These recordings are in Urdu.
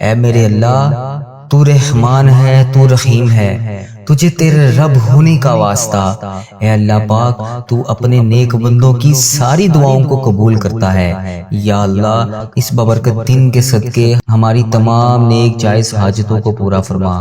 اے میرے اللہ، تو رحمان ہے، تو رحیم ہے، تجھے تیرے رب ہونے کا واسطہ۔ اے اللہ پاک، تو اپنے نیک بندوں کی ساری دعاؤں کو قبول کرتا ہے۔ یا اللہ، اس بابرکت دن کے صدقے ہماری تمام نیک جائز حاجتوں کو پورا فرما۔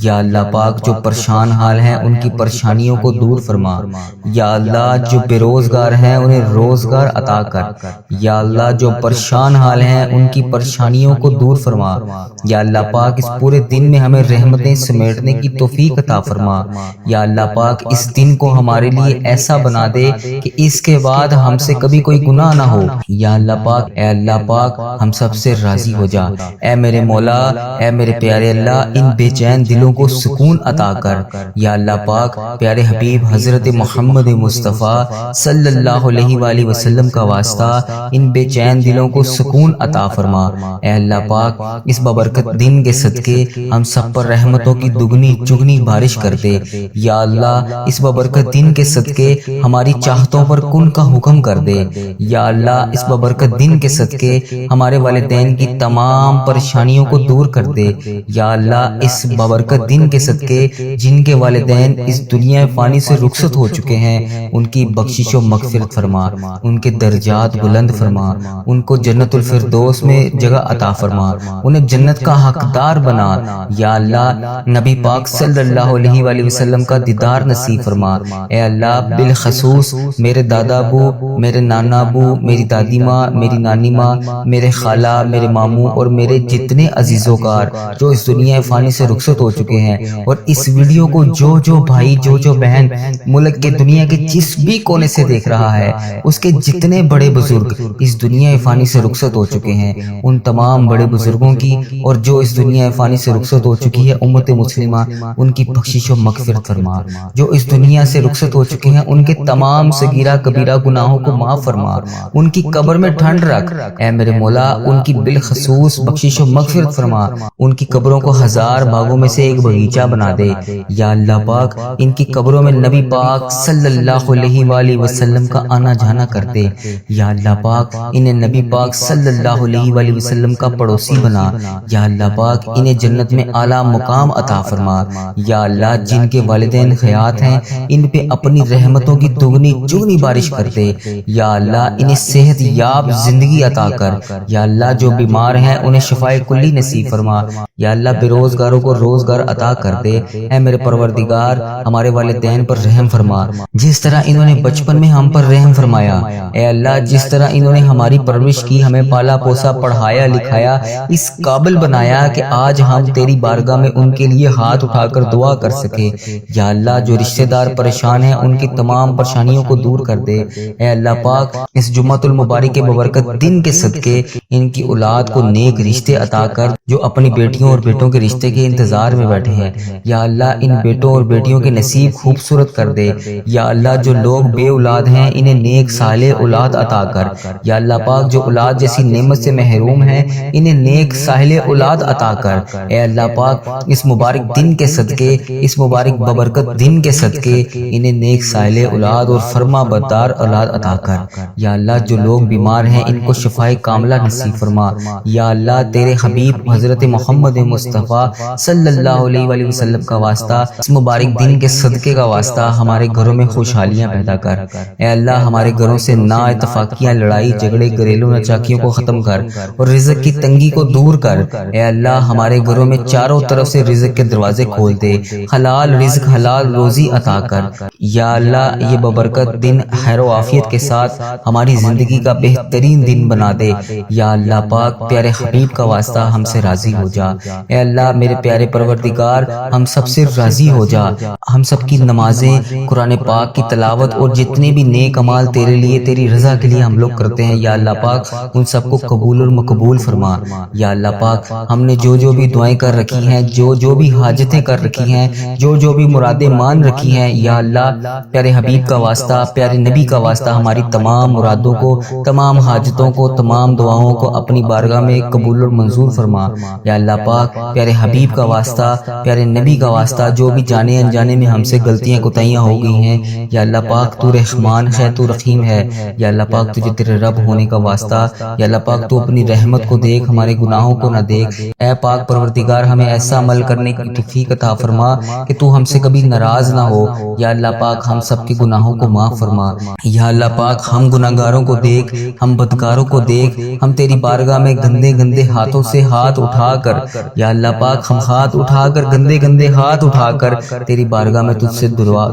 یا اللہ پاک، جو پریشان حال ہیں ان کی پریشانیوں کو دور فرما۔ یا اللہ، جو بے روزگار ہیں انہیں روزگار عطا کر۔ یا اللہ، جو پریشان حال ہیں ان کی پریشانیوں کو دور فرما۔ یا اللہ پاک، اس پورے دن میں ہمیں رحمتیں سمیٹنے کی توفیق عطا فرما۔ یا اللہ پاک، اس دن کو ہمارے لیے ایسا بنا دے کہ اس کے بعد ہم سے کبھی کوئی گناہ نہ ہو۔ یا اللہ پاک، اے اللہ پاک، ہم سب سے راضی ہو جا۔ اے میرے مولا، اے میرے پیارے اللہ، ان بے چین دلوں کو سکون عطا کر۔ یا اللہ پاک، پیارے حبیب حضرت محمد مصطفیٰ صلی اللہ علیہ وآلہ وسلم کا واسطہ ان بے چین دلوں کو سکون عطا فرما۔ اے اللہ پاک، اس بابرکت دن کے صدقے ہم سب پر رحمتوں کی دگنی چگنی بارش کر دے۔ یا اللہ، اس بابرکت دن کے صدقے ہماری چاہتوں پر کن کا حکم کر دے۔ یا اللہ، اس بابرکت دن کے صدقے ہمارے والدین کی تمام پریشانیوں کو دور کر دے۔ یا اللہ، اس بابرکت دن کے صدقے جن کے والدین اس دنیا فانی سے رخصت ہو چکے ہیں ان کی بخشش و مغفرت فرما، ان کے درجات بلند فرما، ان کو جنت الفردوس میں جگہ عطا فرما، انہیں جنت کا حقدار بنا۔ یا اللہ، نبی پاک صلی اللہ علیہ وآلہ وسلم کا دیدار نصیب فرما۔ اے اللہ، بالخصوص میرے دادا ابو، میرے نانا ابو، میری دادی ماں، میری نانی ماں، میرے خالہ، میرے ماموں اور میرے جتنے عزیز و کار جو اس دنیا فانی سے رخصت ہو چکے ہیں، اور اس ویڈیو کو جو بھائی جو بہن ملک کے دنیا کے جس بھی کونے سے دیکھ رہا ہے، اس کے جتنے بڑے بزرگ اس دنیا فانی سے رخصت ہو چکے ہیں، ان تمام بڑے بزرگوں کی اور جو اس دنیا فانی سے رخصت ہو چکی ہے امت مسلمہ، ان کی بخشش و مغفرت فرما۔ جو اس دنیا سے رخصت ہو چکے ہیں ان کے تمام صغیرہ کبیرہ گناہوں کو معاف فرما، ان کی قبر میں ٹھنڈ رکھ۔ اے میرے مولا، ان کی بالخصوص بخشش و مغفرت فرما، ان کی قبروں کو ہزار باغوں میں سے ایک باغیچہ بنا دے۔ یا اللہ پاک، ان کی قبروں میں نبی پاک صلی اللہ علیہ وآلہ وسلم کا آنا جانا کر دے۔ یا اللہ پاک، انہیں نبی پاک صلی اللہ علیہ وآلہ وسلم کا پڑوسی بنا۔ یا اللہ پاک، انہیں جنت میں اعلیٰ مقام عطا فرما۔ یا اللہ، جن کے والدین حیات ہیں ان پہ اپنی رحمتوں کی دگنی چگنی بارش کر دے۔ یا اللہ، انہیں صحت یاب زندگی عطا کر۔ یا اللہ، جو بیمار ہیں انہیں شفائے کلی نصیب فرما۔ یا اللہ، بے روزگاروں کو روزگار عطا کر دے۔ اے میرے پروردگار، ہمارے والدین پر رحم فرما، جس طرح انہوں نے بچپن میں ہم پر رحم فرمایا۔ اے اللہ، جس طرح انہوں نے ہماری پرورش کی، ہمیں پالا پوسا، پڑھایا لکھایا، اس قابل بنایا کہ آج ہم تیری بارگاہ میں ان کے لیے ہاتھ اٹھا کر دعا کر سکے۔ یا اللہ، جو رشتہ دار پریشان ہیں ان کی تمام پریشانیوں کو دور کر دے۔ اے اللہ پاک، اس جمعۃ المبارک کے ببرکت دن کے صدقے ان کی اولاد کو نیک رشتے عطا کر جو اپنی بیٹیوں اور بیٹوں کے رشتے کے انتظار میں بیٹھے ہیں۔ یا اللہ، ان بیٹوں اور بیٹیوں کے نصیب خوبصورت کر دے۔ یا اللہ، جو لوگ بے اولاد ہیں انہیں نیک صالح اولاد عطا کر۔ یا اللہ پاک، جو اولاد جیسی نعمت سے محروم ہیں انہیں نیک صالح اولاد عطا کر۔ اے اللہ پاک، اس مبارک دن کے صدقے، اس مبارک ببرکت دن کے صدقے انہیں نیک صالح اولاد اور فرما بردار اولاد عطا کر۔ یا اللہ، جو لوگ بیمار ہیں ان کو شفائے کاملہ نصیب فرما۔ یا اللہ، تیرے حبیب حضرت محمد مصطفیٰ صلی اللہ علیہ وآلہ وسلم کا واسطہ، اس مبارک دن کے صدقے کا واسطہ ہمارے گھروں میں خوشحالیاں پیدا کر۔ اے اللہ، ہمارے گھروں سے نا اتفاقیاں، لڑائی جھگڑے، گھریلو ناچاکیوں کو ختم کر اور رزق کی تنگی کو دور کر۔ اے اللہ، ہمارے گھروں میں چاروں طرف سے رزق کے دروازے کھول دے، حلال رزق، حلال روزی عطا کر۔ یا اللہ، یہ ببرکت دن خیر و عافیت کے ساتھ ہماری زندگی کا بہترین دن بنا دے۔ یا اللہ پاک، پیارے حبیب کا واسطہ ہم سے راضی ہو جا۔ اے اللہ، میرے پیارے پروردگار، ہم سب سے راضی ہو جا۔ ہم سب کی نمازیں، قرآن پاک کی تلاوت اور جتنے بھی نیک اعمال تیرے لیے، تیری رضا کے لیے ہم لوگ کرتے ہیں، یا اللہ پاک ان سب کو قبول اور مقبول فرما۔ یا اللہ پاک، ہم نے جو بھی دعائیں کر رکھی ہیں، جو بھی حاجتیں کر رکھی ہیں، جو بھی مرادیں مان رکھی ہیں، یا اللہ، پیارے حبیب کا واسطہ، پیارے نبی کا واسطہ ہماری تمام مرادوں کو، تمام حاجتوں کو، تمام دعاؤں کو اپنی بارگاہ میں قبول اور منظور فرما۔ یا اللہ پاک پیارے حبیب کا واسطہ، پیارے نبی کا واسطہ، جو بھی جانے انجانے میں ہم سے غلطیاں کوتاہیاں ہو گئی ہیں، یا اللہ پاک تو رحمان ہے، تو رحیم ہے، یا اللہ پاک تجھے تیرے رب ہونے کا واسطہ، یا اللہ پاک تو اپنی رحمت کو دیکھ، ہمارے گناہوں کو نہ دیکھ۔ اے پاک پروردگار ہمیں ایسا عمل کرنے کی توفیق عطا فرما کہ تو ہم سے کبھی ناراض نہ ہو، یا اللہ پاک ہم سب کے گناہوں کو معاف فرما۔ یا اللہ پاک ہم گناہگاروں کو دیکھ، ہم بدکاروں کو دیکھ، ہم تیری بارگاہ میں گندے گندے ہاتھوں سے ہاتھ اٹھا کر، یا اللہ پاک ہم ہاتھ اٹھا کر، گندے گندے ہاتھ اٹھا کر تیری بارگاہ میں تجھ سے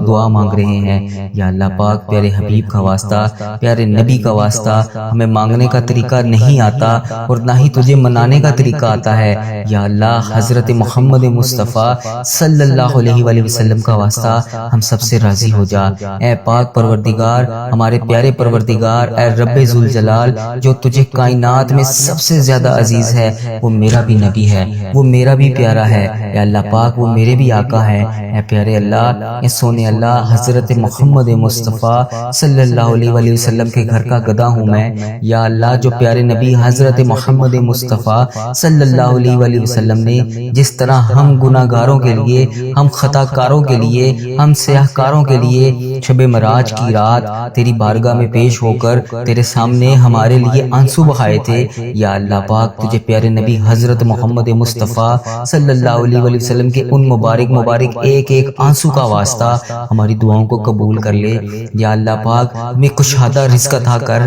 دعا مانگ رہے ہیں۔ یا اللہ پاک پیارے حبیب کا واسطہ، پیارے نبی کا واسطہ، ہمیں مانگنے کا طریقہ نہیں آتا اور نہ ہی تجھے منانے کا طریقہ آتا ہے۔ یا اللہ حضرت محمد مصطفیٰ صلی اللہ علیہ وآلہ وسلم کا واسطہ ہم سب سے راضی ہو جا۔ اے پاک پروردگار، ہمارے پیارے پروردگار، اے رب ذوالجلال، جو تجھے کائنات میں سب سے زیادہ عزیز ہے، وہ میرا بھی نبی ہے، وہ میرا بھی پیارا ہے۔ اے اللہ پاک وہ میرے بھی آقا ہے۔ اے پیارے اللہ، اے سونے اللہ، حضرت محمد مصطفیٰ صلی اللہ علیہ وآلہ وسلم کے گھر کا گدا ہوں میں۔ یا اللہ جو پیارے نبی حضرت محمد مصطفیٰ صلی اللہ علیہ وآلہ وسلم نے جس طرح ہم گناہ گاروں کے لیے، ہم خطا کاروں کے لیے، ہم سیاہ کاروں کے لیے شب معراج کی رات تیری بارگاہ میں پیش ہو کر تیرے سامنے ہمارے لیے آنسو بہائے تھے، یا اللہ پاک تجھے پیارے نبی حضرت محمد مصطفیٰ صلی اللہ علیہ وآلہ وسلم کے ان مبارک ایک ایک آنسو کا واسطہ ہماری دعاؤں کو قبول کر لے۔ یا اللہ پاک ہمیں کشادہ رزق عطا کر،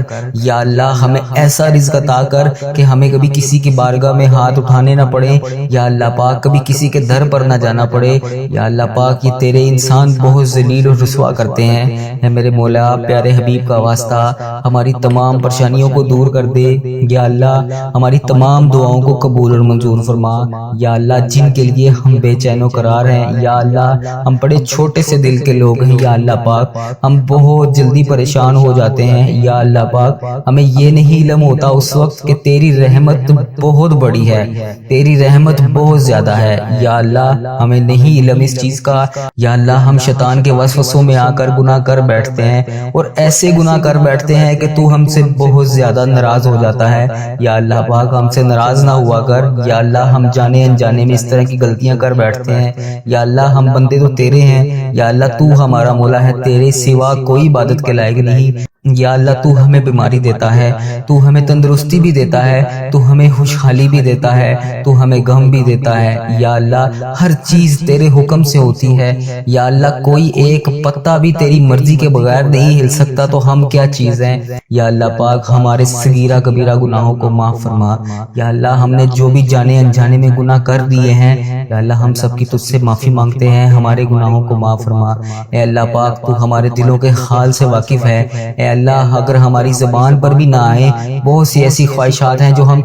یا اللہ ہمیں ایسا رزق عطا کر کہ ہمیں کبھی کسی کی بارگاہ میں ہاتھ اٹھانے نہ پڑے، یا اللہ پاک کبھی کسی کے در پر نہ جانا پڑے۔ یا اللہ پاک یہ تیرے انسان بہت ذلیل اور رسوا کرتے ہیں، اے میرے مولا پیارے حبیب کا واسطہ ہماری تمام پریشانیوں کو دور کر دے۔ یا اللہ ہماری تمام دعاؤں کو قبول اور منظور فرما۔ یا اللہ جن کے لیے ہم بے چین و قرار ہیں، یا اللہ ہم بڑے چھوٹے سے دل کے لوگ ہیں، یا اللہ پاک ہم بہت جلدی پریشان ہو جاتے ہیں، یا اللہ پاک ہمیں یہ نہیں علم ہوتا اس وقت کہ تیری رحمت بہت بڑی ہے، تیری رحمت بہت زیادہ ہے۔ یا اللہ ہمیں نہیں علم اس چیز کا، یا اللہ ہم شیطان کے وسوسوں میں آ کر گناہ کر بیٹھتے ہیں اور ایسے گناہ کر بیٹھتے ہیں کہ تو ہم سے بہت زیادہ ناراض ہو جاتا ہے۔ یا اللہ پاک ہم سے ناراض نہ ہوا کر، یا اللہ ہم جانے انجانے میں اس طرح کی غلطیاں کر بیٹھتے ہیں، یا اللہ ہم بندے تو تیرے ہیں، یا اللہ تو ہمارا مولا ہے، تیرے سوا کوئی عبادت کے لائق نہیں۔ یا اللہ تو ہمیں بیماری دیتا ہے، تو ہمیں تندرستی بھی دیتا ہے، تو ہمیں خوشحالی بھی دیتا ہے، تو ہمیں غم بھی دیتا ہے۔ یا اللہ ہر چیز تیرے حکم سے ہوتی ہے، یا اللہ کوئی ایک پتا بھی تیری مرضی کے بغیر نہیں ہل سکتا، تو ہم کیا چیز ہیں۔ یا اللہ پاک ہمارے صغیرہ کبیرہ گناہوں کو معاف فرما۔ یا اللہ ہم نے جو بھی جانے انجانے میں گناہ کر دیے ہیں، یا اللہ ہم سب کی تجھ سے معافی مانگتے ہیں، ہمارے گناہوں کو معاف فرما۔ اے اللہ پاک تو ہمارے دلوں کے حال سے واقف ہے۔ اے اللہ اگر ہماری زبان پر بھی نہ آئے، بہت سی ایسی خواہشات ہیں جو ہم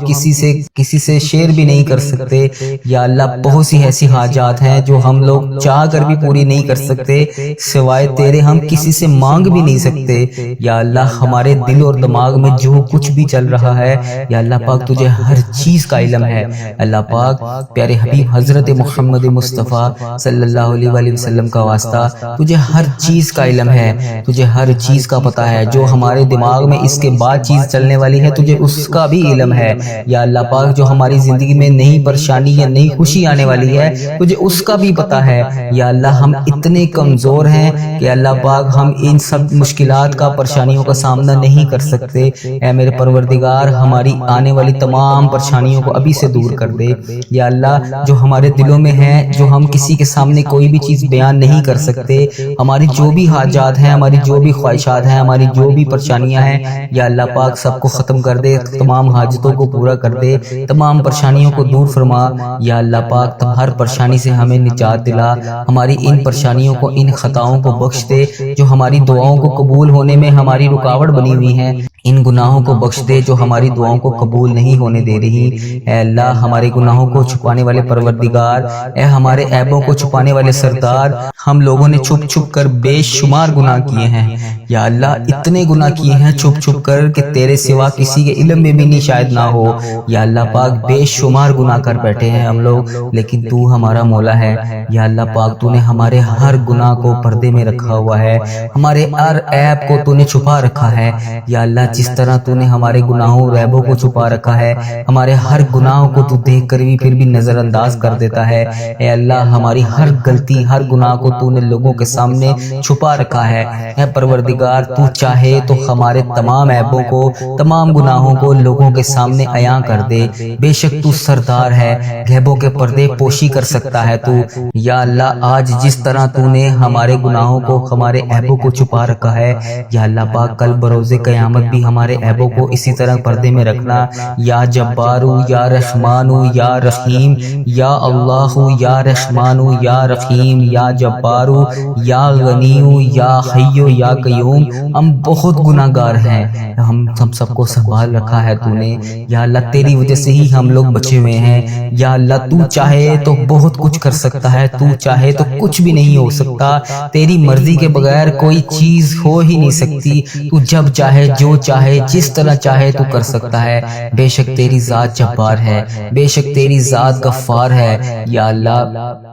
کسی سے شیئر بھی نہیں کر سکتے، یا اللہ بہت سی ایسی حاجات ہیں جو ہم لوگ چاہ کر بھی پوری نہیں کر سکتے، سوائے تیرے ہم کسی سے مانگ بھی نہیں سکتے۔ یا اللہ ہمارے دل اور دماغ میں جو کچھ بھی چل رہا ہے، یا اللہ پاک تجھے ہر چیز کا علم ہے۔ اللہ پاک پیارے حبیب حضرت محمد مصطفیٰ صلی اللہ علیہ وآلہ وسلم کا واسطہ تجھے ہر چیز کا علم ہے، تجھے ہر چیز کا پتہ ہے، جو ہمارے دماغ میں اس کے بعد چیز چلنے والی ہے تجھے اس کا بھی علم ہے۔ یا اللہ پاک جو ہماری زندگی میں نئی پریشانی یا نئی خوشی آنے والی ہے تجھے اس کا بھی پتہ ہے۔ یا اللہ ہم اتنے کمزور ہیں کہ اللہ پاک ہم ان سب مشکلات کا، پریشانیوں کا سامنا نہیں کر سکتے۔ اے میرے پروردگار ہماری آنے والی تمام پریشانیوں کو ابھی سے دور کر دے۔ یا اللہ جو ہمارے دلوں میں ہے، جو ہم کسی کے سامنے کوئی بھی چیز بیان نہیں کر سکتے، ہماری جو بھی حاجات ہیں، ہماری جو بھی خواہشات ہیں، ہماری جو بھی پریشانیاں ہیں، یا اللہ پاک سب کو ختم کر دے، تمام حاجتوں کو پورا کر دے، تمام پریشانیوں کو دور فرما۔ یا اللہ پاک ہر پریشانی سے ہمیں نجات دلا، ہماری ان پریشانیوں کو، ان خطاؤں کو بخش دے جو ہماری دعاؤں کو قبول ہونے میں ہماری رکاوٹ بنی ہوئی ہیں، ان گناہوں کو بخش دے جو ہماری دعاؤں کو قبول نہیں ہونے دے رہی۔ اے اللہ ہمارے گناہوں کو چھپانے والے پروردگار، اے ہمارے عیبوں کو چھپانے والے سردار، ہم لوگوں نے چھپ چھپ کر بے شمار گناہ کیے ہیں یا اللہ، اتنے گناہ کیے ہیں چھپ چھپ کر کہ تیرے سوا کسی کے علم میں بھی نہیں شاید نہ ہو یا اللہ پاک، بے شمار گناہ کر بیٹھے ہیں ہم لوگ، لیکن تو ہمارا مولا ہے یا اللہ پاک، تو نے ہمارے ہر گناہ کو پردے میں رکھا ہوا ہے، ہمارے ہر عیب کو تو نے چھپا رکھا ہے یا اللہ، جس طرح تو نے ہمارے گناہوں ریبوں کو چھپا رکھا ہے، ہمارے ہر گناہوں کو تو دیکھ کر بھی پھر بھی نظر انداز کر دیتا ہے اے اللہ، ہماری ہر غلطی ہر گناہ کو تو نے لوگوں کے سامنے چھپا رکھا ہے اے پروردگار، تو چاہے تو ہمارے تمام عیبوں کو تمام گناہوں کو لوگوں کے سامنے عیاں کر دے، بے شک تو سردار ہے، غیبوں کے پردے پوشی کر سکتا ہے تو یا اللہ، آج جس طرح تو نے ہمارے گناہوں کو ہمارے عیبوں کو چھپا رکھا ہے یا اللہ پاک، کل بروز قیامت بھی ہمارے عیبوں کو اسی طرح پردے میں رکھنا یا جبارو یا رحمانو یا رحیم یا اللہ یا رحمانو یا رحیم یا جبارو یا غنیو یا حیو یا قیوم، ہم بہت گناہ گار ہیں، ہم سب کو سنبھال رکھا ہے تو نے یا اللہ، تیری وجہ سے ہی ہم لوگ بچے ہوئے ہیں یا اللہ، تو چاہے تو بہت کچھ کر سکتا ہے، تو چاہے تو کچھ بھی نہیں ہو سکتا، تیری مرضی کے بغیر کوئی چیز ہو ہی نہیں سکتی، تو جب چاہے جو چاہے جس طرح چاہے تو کر سکتا ہے، بے شک تیری ذات جبار ہے، بے شک تیری ذات غفار ہے یا اللہ،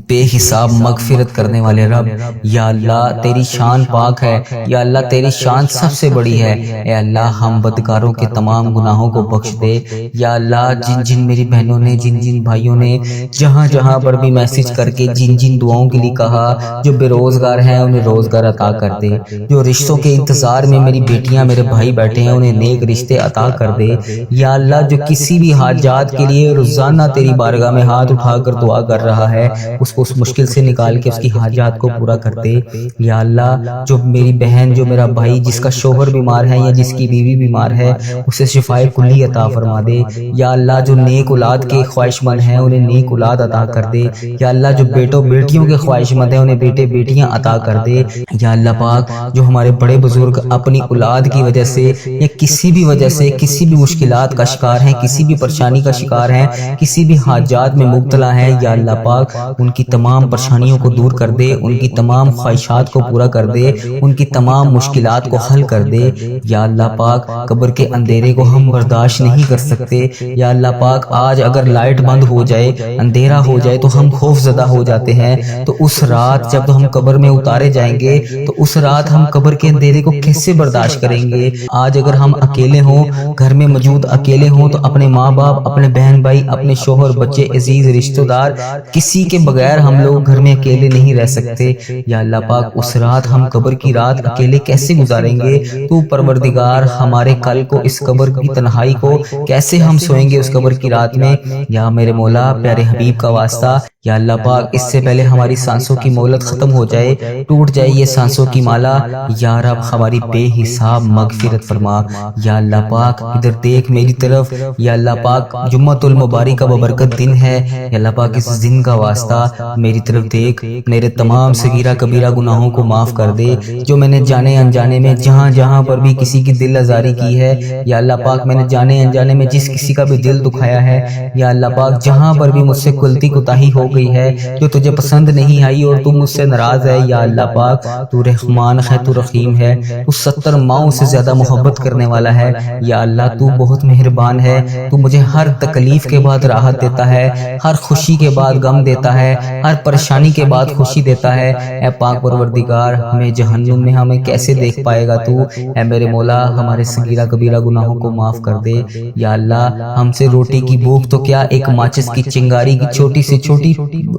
بے حساب مغفرت کرنے والے رب یا اللہ، تیری شان پاک ہے یا اللہ، تیری شان سب سے بڑی ہے اے اللہ، ہم بدکاروں کے تمام گناہوں کو بخش دے یا اللہ، جن جن میری بہنوں نے جن جن بھائیوں نے جہاں جہاں پر بھی میسج کر کے جن جن دعاؤں کے لیے کہا، جو بے روزگار ہیں انہیں روزگار عطا کر دے، جو رشتوں کے انتظار میں میری بیٹیاں میرے بھائی بیٹھے ہیں انہیں نیک رشتے عطا کر دے یا اللہ، جو کسی بھی حاجات کے لیے روزانہ تیری بارگاہ میں ہاتھ اٹھا کر دعا کر رہا ہے، اس کو اس مشکل سے نکال کے اس کی حاجات کو پورا کر دے یا اللہ، جو میری بہن جو میرا بھائی جس کا شوہر بیمار ہے یا جس کی بیوی بیمار ہے اسے شفائے کلی عطا فرما دے یا اللہ، جو نیک اولاد کے خواہش مند ہیں انہیں نیک اولاد عطا کر دے یا اللہ، جو بیٹوں بیٹیوں کے خواہش مند ہیں انہیں بیٹے بیٹیاں عطا کر دے یا اللہ پاک، جو ہمارے بڑے بزرگ اپنی اولاد کی وجہ سے یا کسی بھی وجہ سے کسی بھی مشکلات کا شکار ہیں، کسی بھی پریشانی کا شکار ہیں، کسی بھی حاجات میں مبتلا ہیں یا اللہ پاک، ان کی تمام پریشانیوں کو دور کر دے، ان کی تمام خواہشات کو پورا کر دے، ان کی تمام مشکلات کو حل کر دے یا اللہ پاک، قبر کے اندھیرے کو ہم برداشت نہیں کر سکتے یا اللہ پاک، آج اگر لائٹ بند ہو جائے اندھیرا ہو جائے تو ہم خوف زدہ ہو جاتے ہیں، تو اس رات جب ہم قبر میں اتارے جائیں گے تو اس رات ہم قبر کے اندھیرے کو کیسے برداشت کریں گے؟ آج اگر ہم اکیلے ہوں، گھر میں موجود اکیلے ہوں، تو اپنے ماں باپ، اپنے بہن بھائی، اپنے شوہر، بچے، عزیز رشتہ دار، کسی کے بغیر ہم لوگ گھر میں اکیلے نہیں رہ سکتے یا اللہ پاک، اس رات ہم قبر کی رات اکیلے کیسے گزاریں گے؟ تو پروردگار، ہمارے کل کو اس قبر کی تنہائی کو کیسے ہم سوئیں گے اس قبر کی رات میں یا میرے مولا، پیارے حبیب کا واسطہ یا اللہ پاک، اس سے پہلے ہماری سانسوں کی مہلت ختم ہو جائے، ٹوٹ جائے یہ سانسوں کی مالا یا رب، ہماری بے حساب مغفرت فرما یا اللہ پاک، ادھر دیکھ میری طرف یا اللہ پاک، جمعۃ المبارک کا ببرکت دن ہے یا اللہ پاک، اس دن کا واسطہ میری طرف دیکھ، میرے تمام صغیرہ کبیرہ گناہوں کو معاف کر دے، جو میں نے جانے انجانے میں جہاں جہاں پر بھی کسی کی دل آزاری کی ہے یا اللہ پاک، میں نے جانے انجانے میں جس کسی کا بھی دل دکھایا ہے یا اللہ پاک، جہاں پر بھی مجھ سے غلطی کوتاہی ہو گئی ہے جو تجھے پسند نہیں آئی اور تو مجھ سے ناراض ہے یا اللہ پاک، تو رحمان ہے، تو رحیم ہے، تو 70 ماؤں سے زیادہ محبت کرنے والا ہے یا اللہ، تو بہت مہربان ہے، تو مجھے ہر تکلیف کے بعد راحت دیتا ہے، ہر خوشی کے بعد غم دیتا ہے، ہر پریشانی کے بعد خوشی دیتا ہے اے پاک پروردگار، ہمیں جہنم میں ہمیں کیسے دیکھ پائے گا تو اے میرے مولا، ہمارے صغیرہ کبیرہ گناہوں کو معاف کر دے یا اللہ، ہم سے روٹی کی بھوک تو کیا، ایک ماچس کی چنگاری کی چھوٹی سے چھوٹی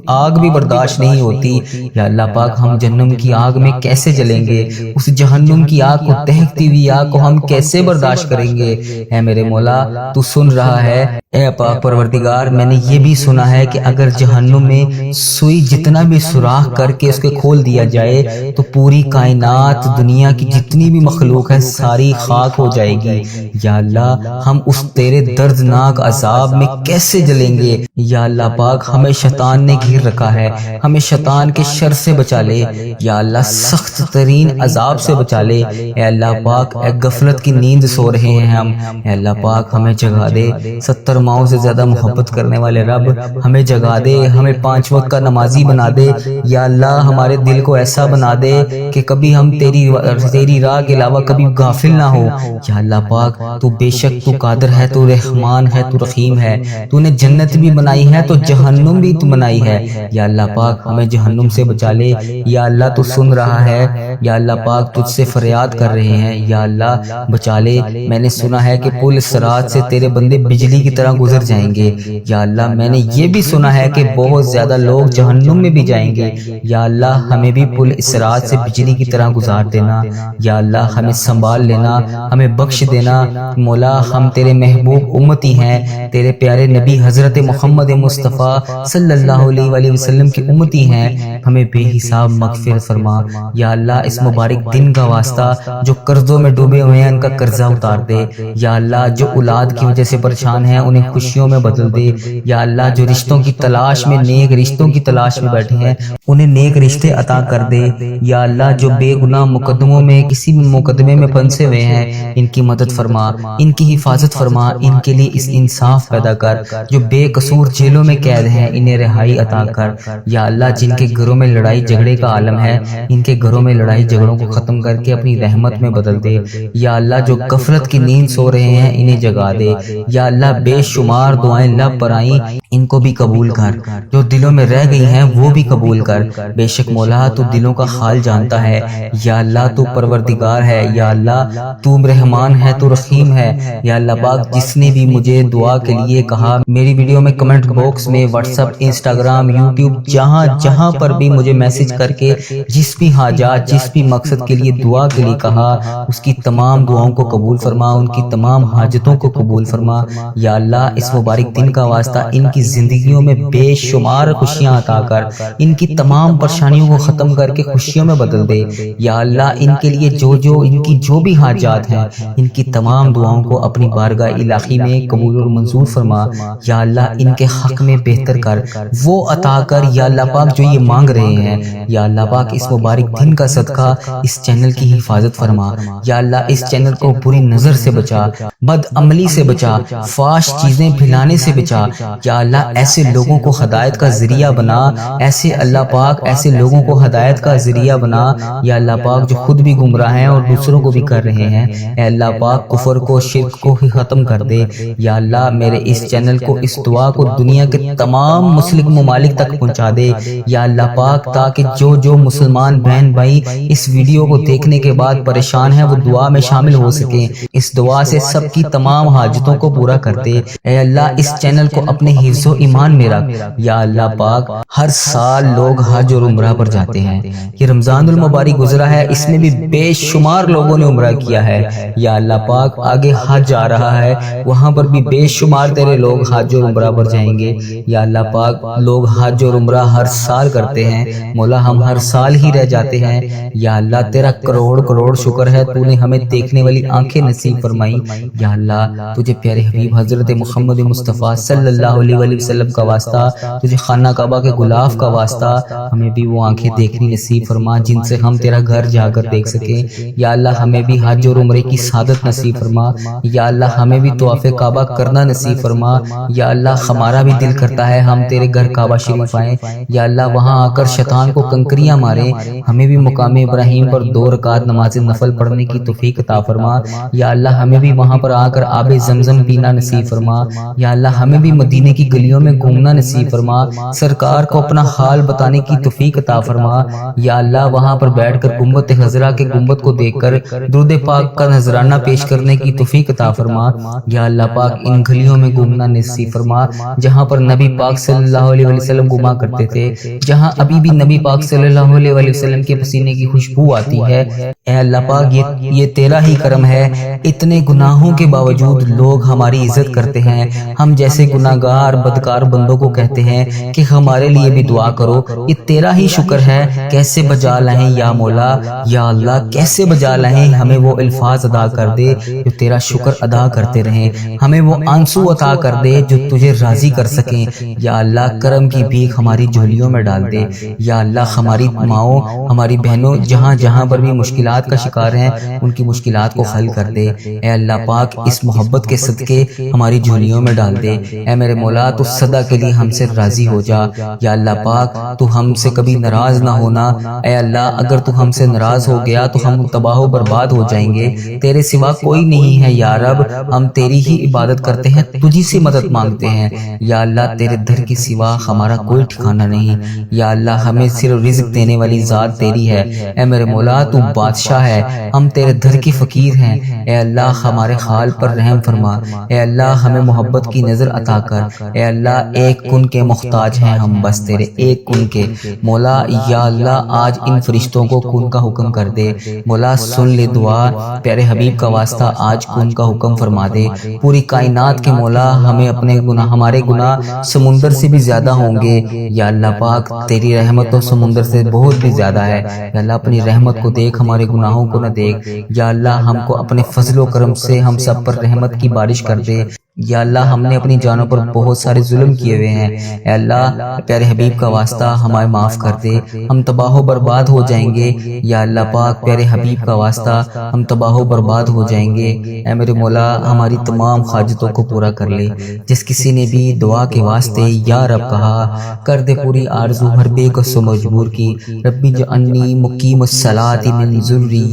آگ بھی برداشت نہیں ہوتی یا اللہ پاک، ہم جہنم کی آگ میں کیسے جلیں گے؟ اس جہنم کی آگ کو، دہکتی ہوئی آگ کو ہم کیسے برداشت کریں گے؟ اے میرے مولا، تو سن رہا ہے اے پاک پروردگار، میں نے یہ بھی سنا ہے کہ اگر جہنم میں سوئی جتنا بھی سوراخ کر کے اس کے کھول دیا جائے تو پوری کائنات، دنیا کی جتنی بھی مخلوق ہے ساری خاک ہو جائے گی یا اللہ، ہم اس تیرے دردناک عذاب میں کیسے جلیں گے یا اللہ پاک، ہمیں شیطان نے گھیر رکھا ہے، ہمیں شیطان کے شر سے بچا لے یا اللہ، سخت ترین عذاب سے بچا لے اے اللہ پاک، اے غفلت کی نیند سو رہے ہیں ہم، اے اللہ پاک ہمیں جگا دے، 70 دماؤں سے زیادہ محبت کرنے والے رب ہمیں جگا دے، ہمیں 5 وقت کا نمازی بنا دے یا اللہ، ہمارے دل کو ایسا بنا دے کہ کبھی ہم تیری راہ کے علاوہ کبھی غافل نہ ہو یا اللہ پاک۔ تو بے شک تو قادر ہے، تو رحمان ہے، تو رحیم ہے، تو نے جنت بھی بنائی ہے تو جہنم بھی تو بنائی ہے یا اللہ پاک، ہمیں جہنم سے بچا لے یا اللہ۔ تو سن رہا ہے یا اللہ پاک، تجھ سے فریاد کر رہے ہیں یا اللہ بچا لے۔ میں نے سنا ہے کہ پل صراط سے تیرے بندے بجلی کی طرح گزر جائیں گے یا اللہ، میں نے یہ بھی سنا ہے کہ بہت زیادہ لوگ جہنم میں بھی جائیں گے یا اللہ، ہمیں بھی پل صراط سے بجلی کی طرح گزار دینا یا اللہ، ہمیں سنبھال لینا، ہمیں بخش دینا مولا۔ ہم تیرے محبوب امتی ہیں، تیرے پیارے نبی حضرت محمد مصطفیٰ صلی اللہ علیہ وآلہ وسلم کی امتی ہیں، ہمیں بے حساب مغفرت فرما یا اللہ۔ اس مبارک دن کا واسطہ جو قرضوں میں ڈوبے ہوئے ہیں ان کا قرضہ اتار دے یا اللہ، جو اولاد کی وجہ سے پریشان ہیں انہیں خوشیوں میں بدل دے یا اللہ، جو رشتوں کی تلاش میں، نیک رشتوں کی تلاش میں بیٹھے ہیں انہیں نیک رشتے عطا کر دے یا اللہ، جو بے گناہ مقدموں میں کسی بھی مقدمے میں پھنسے ہوئے ہیں ان کی مدد فرما، ان کی حفاظت فرما، ان کے لیے اس انصاف پیدا کر، جو بے قصور جیلوں میں قید ہیں انہیں رہائی عطا کر یا اللہ، جن کے گھروں میں لڑائی جھگڑے کا عالم ہے ان کے گھروں میں لڑائی جھگڑوں کو ختم کر کے اپنی رحمت میں بدل دے یا اللہ، جو غفلت کی نیند سو رہے ہیں انہیں جگا دے یا اللہ۔ بے شمار دعائیں لب پر آئیں ان کو بھی قبول کر، جو دلوں میں رہ گئی ہیں وہ بھی قبول کر۔ بے شک مولا تو دلوں کا حال جانتا ہے یا اللہ، تو پروردگار ہے یا اللہ، تو رحمان ہے، تو رحیم ہے یا اللہ پاک۔ جس نے بھی مجھے دعا کے لیے کہا، میری ویڈیو میں کمنٹ باکس میں، واٹس ایپ، انسٹاگرام، یوٹیوب، جہاں پر بھی مجھے میسج کر کے جس بھی حاجات، جس بھی مقصد کے لیے دعا کے لیے کہا، اس کی تمام دعاؤں کو قبول فرما، ان کی تمام حاجتوں کو قبول فرما یا اللہ۔ اس مبارک دن کا واسطہ ان کی زندگیوں میں بے شمار خوشیاں عطا کر، ان کی تمام پریشانیوں کو ختم کر کے خوشیوں میں بدل دے یا اللہ۔ ان کے لیے ان کی جو بھی حاجات ہیں ان کی تمام دعاؤں کو اپنی بارگاہ الہی میں قبول اور منظور فرما یا اللہ۔ ان کے حق میں بہتر کر، وہ عطا کر یا اللہ پاک جو یہ مانگ رہے ہیں یا اللہ پاک۔ اس مبارک دن کا صدقہ اس چینل کی حفاظت فرما یا اللہ، اس چینل کو بری نظر سے بچا، بد عملی سے بچا، فحش چیزیں پھیلانے سے بچا یا اللہ۔ ایسے لوگوں کو ہدایت کا ذریعہ بنا، ایسے اللہ پاک، ایسے لوگوں کو ہدایت کا ذریعہ بنا یا اللہ پاک، جو خود بھی گمراہ ہیں اور دوسروں کو بھی کر رہے ہیں۔ اے اللہ پاک، کفر کو، شرک کو ہی ختم کر دے یا اللہ۔ میرے اس چینل کو، اس دعا کو دنیا کے تمام مسلم ممالک تک پہنچا دے یا اللہ پاک، تاکہ جو مسلمان بہن بھائی اس ویڈیو کو دیکھنے کے بعد پریشان ہیں وہ دعا میں شامل ہو سکیں۔ اس دعا سے سب کی تمام حاجتوں کو پورا کر دے اے اللہ۔ اس چینل کو اپنے حفظ و ایمان میں رکھ یا اللہ پاک۔ ہر سال لوگ حج اور عمرہ پر جاتے ہیں، یہ رمضان المبارک گزرا ہے، اس میں بھی بے شمار لوگوں نے عمرہ کیا ہے یا اللہ پاک۔ آگے حج آ رہا ہے، وہاں پر بھی بے شمار تیرے لوگ حج اور عمرہ پر جائیں گے یا اللہ پاک۔ لوگ حج اور عمرہ ہر سال کرتے ہیں مولا، ہم ہر سال ہی رہ جاتے ہیں یا اللہ۔ تیرا کروڑ کروڑ شکر ہے، تو نے ہمیں دیکھنے والی آنکھیں نصیب فرمائی یا اللہ۔ تجھے پیارے حبیب حضرت محمد مصطفیٰ صلی اللہ علیہ وآلہ وسلم کا واسطہ، تجھے خانہ کعبہ کے غلاف کا واسطہ، ہمیں بھی وہ آنکھیں دیکھنی نصیب فرما جن سے ہم تیرا گھر جا کر دیکھ سکیں یا اللہ۔ ہمیں بھی حج اور عمرے کی سعادت نصیب فرما یا اللہ۔ ہمیں بھی طواف کعبہ کرنا نصیب فرما یا اللہ۔ ہمارا بھی دل کرتا ہے ہم تیرے گھر کعبہ شریف آئیں یا اللہ، وہاں آ کر شیطان کو کنکریاں ماریں۔ ہمیں بھی مقام ابراہیم پر 2 رکعت نماز نفل پڑھنے کی توفیق عطا فرما یا اللہ۔ ہمیں بھی وہاں پر آ کر آب زمزم پینا نصیب فرما یا اللہ۔ ہمیں بھی مدینے کی گلیوں میں گھومنا نصیب فرما، سرکار کو اپنا حال بتانے کی توفیق عطا فرما یا اللہ۔ وہاں پر بیٹھ کر گنبد خضرا کے گنبد کو دیکھ کر درود پاک کا نذرانہ پیش کرنے کی توفیق عطا فرما یا اللہ پاک۔ ان گلیوں میں گھومنا نصیب فرما جہاں پر نبی پاک صلی اللہ علیہ وسلم گھوما کرتے تھے، جہاں ابھی بھی نبی پاک صلی اللہ علیہ وسلم کے پسینے کی خوشبو آتی ہے۔ اے اللہ پاک، یہ تیرا ہی کرم ہے، اتنے گناہوں کے باوجود لوگ ہماری عزت کرتے ہیں۔ ہم جیسے گناہگار بدکار بندوں کو کہتے ہیں کہ ہمارے لیے بھی دعا کرو، یہ تیرا ہی شکر ہے۔ کیسے بجا لائیں یا مولا یا اللہ، کیسے بجا لائیں، ہمیں وہ الفاظ ادا کر دے جو تیرا شکر ادا کرتے رہیں، ہمیں وہ آنسو عطا کر دے جو تجھے راضی کر سکیں یا اللہ۔ کرم کی بھیک ہماری جھولیوں میں ڈال دے یا اللہ۔ ہماری ماؤں، ہماری بہنوں جہاں پر بھی مشکلات کا شکار ہیں ان کی مشکلات کو حل کر دے اے اللہ پاک۔ اس محبت کے صدقے ہماری جھولیوں میں ڈال دے۔ اے میرے مولا تو سدا کے لیے ہم سے راضی ہو جا۔ یا اللہ پاک تو ہم سے کبھی ناراض نہ ہونا۔ اے اللہ اگر تو ہم سے ناراض ہو گیا تو ہم تباہ و برباد ہو جائیں گے، تیرے سوا کوئی نہیں ہے یا رب، ہم تیری ہی عبادت کرتے ہیں، تجھی سے مدد مانگتے ہیں۔ یا اللہ تیرے در کے سوا ہمارا کوئی ٹھکانہ نہیں۔ یا اللہ ہمیں صرف رزق دینے والی ذات تیری ہے۔ اے میرے مولا تو بادشاہ ہے، ہم تیرے در کے فقیر ہیں۔ اے اللہ ہمارے حال پر رحم فرما۔ اے اللہ ہمیں محبت کی نظر عطا کر۔ اے اللہ ایک کن کے محتاج ہیں ہم، بس تیرے ایک کن کے۔ مولا یا اللہ آج ان فرشتوں کو کن کا حکم کر دے۔ مولا سن لے دعا، پیارے حبیب کا واسطہ آج کن کا حکم فرما دے۔ پوری کائنات کے مولا ہمیں اپنے گناہ، ہمارے گناہ سمندر سے بھی زیادہ ہوں گے۔ یا اللہ پاک تیری رحمت تو سمندر سے بہت بھی زیادہ ہے۔ یا اللہ اپنی رحمت کو دیکھ، ہمارے گناہوں کو نہ دیکھ۔ یا اللہ ہم کو اپنے فضل و کرم سے ہم سب پر رحمت کی بارش کر دے۔ یا اللہ ہم نے اپنی جانوں پر بہت سارے ظلم کیے ہوئے ہیں، اے اللہ پیارے حبیب کا واسطہ ہمیں معاف کر دے، ہم تباہ و برباد ہو جائیں گے۔ یا اللہ پاک پیارے حبیب کا واسطہ ہم تباہ و برباد ہو جائیں گے۔ اے میرے مولا ہماری تمام حاجتوں کو پورا کر لے۔ جس کسی نے بھی دعا کے واسطے یا رب کہا، کر دے پوری آرزو ہر بے کس و مجبور کی۔ ربی جعلنی مقیم الصلاۃ من ذریتی